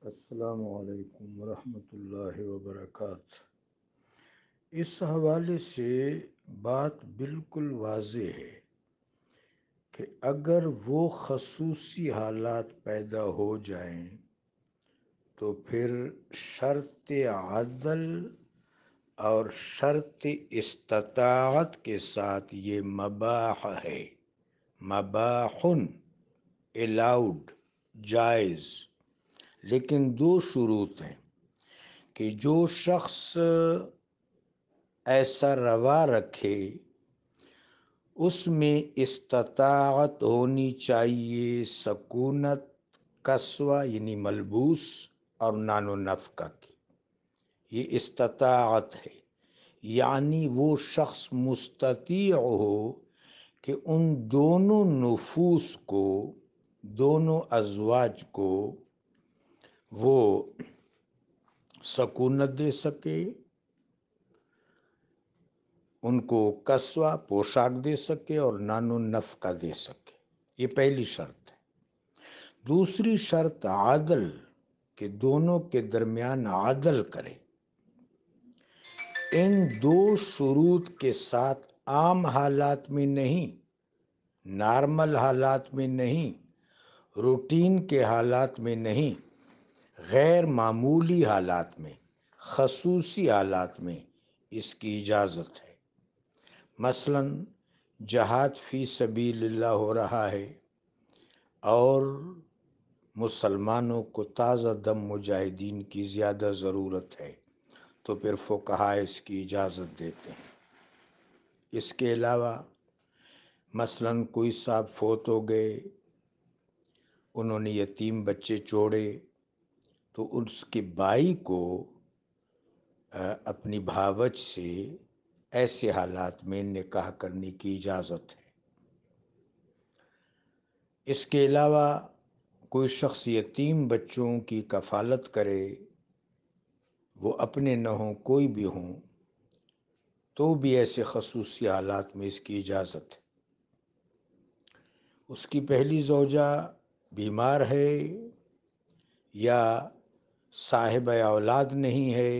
السلام علیکم ورحمۃ اللہ وبرکاتہ۔ اس حوالے سے بات بالکل واضح ہے کہ اگر وہ خصوصی حالات پیدا ہو جائیں تو پھر شرط عدل اور شرط استطاعت کے ساتھ یہ مباح ہے، مباحن، الاؤڈ، جائز، لیکن دو شروط ہیں کہ جو شخص ایسا روا رکھے اس میں استطاعت ہونی چاہیے، سکونت، قسوہ یعنی ملبوس اور نان و نفقہ کی، یہ استطاعت ہے، یعنی وہ شخص مستطیع ہو کہ ان دونوں نفوس کو، دونوں ازواج کو وہ سکونت دے سکے، ان کو قسوہ پوشاک دے سکے اور نان و نفقہ دے سکے، یہ پہلی شرط ہے۔ دوسری شرط عدل، کہ دونوں کے درمیان عدل کرے۔ ان دو شروط کے ساتھ عام حالات میں نہیں، نارمل حالات میں نہیں، روٹین کے حالات میں نہیں، غیر معمولی حالات میں، خصوصی حالات میں اس کی اجازت ہے۔ مثلا جہاد فی سبیل اللہ ہو رہا ہے اور مسلمانوں کو تازہ دم مجاہدین کی زیادہ ضرورت ہے، تو پھر فقہاء اس کی اجازت دیتے ہیں۔ اس کے علاوہ مثلا کوئی صاحب فوت ہو گئے، انہوں نے یتیم بچے چھوڑے، تو اس کے بھائی کو اپنی بھاوج سے ایسے حالات میں نکاح کرنے کی اجازت ہے۔ اس کے علاوہ کوئی شخص یتیم بچوں کی کفالت کرے، وہ اپنے نہ ہوں کوئی بھی ہوں، تو بھی ایسے خصوصی حالات میں اس کی اجازت ہے۔ اس کی پہلی زوجہ بیمار ہے یا صاحب اولاد نہیں ہے،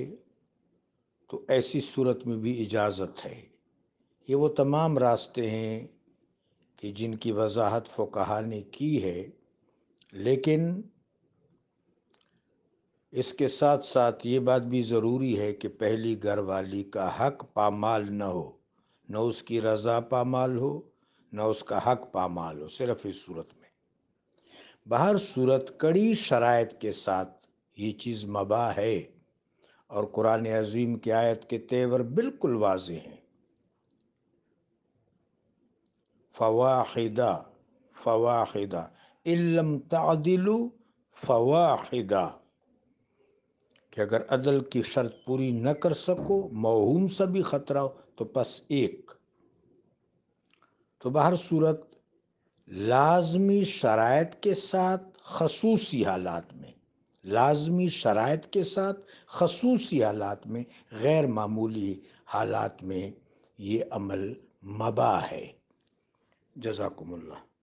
تو ایسی صورت میں بھی اجازت ہے۔ یہ وہ تمام راستے ہیں کہ جن کی وضاحت فقہاء نے کی ہے، لیکن اس کے ساتھ ساتھ یہ بات بھی ضروری ہے کہ پہلی گھر والی کا حق پامال نہ ہو، نہ اس کی رضا پامال ہو، نہ اس کا حق پامال ہو، صرف اس صورت میں۔ بہر صورت کڑی شرائط کے ساتھ یہ چیز مباح ہے، اور قرآن عظیم کی آیت کے تیور بالکل واضح ہیں۔ فواحدہ، فواحدہ ان لم تعدلوا فواحدہ، کہ اگر عدل کی شرط پوری نہ کر سکو، موہوم سا بھی خطرہ ہو، تو بس ایک۔ تو بہر صورت لازمی شرائط کے ساتھ خصوصی حالات میں، لازمی شرائط کے ساتھ خصوصی حالات میں، غیر معمولی حالات میں یہ عمل مباح ہے۔ جزاکم اللہ۔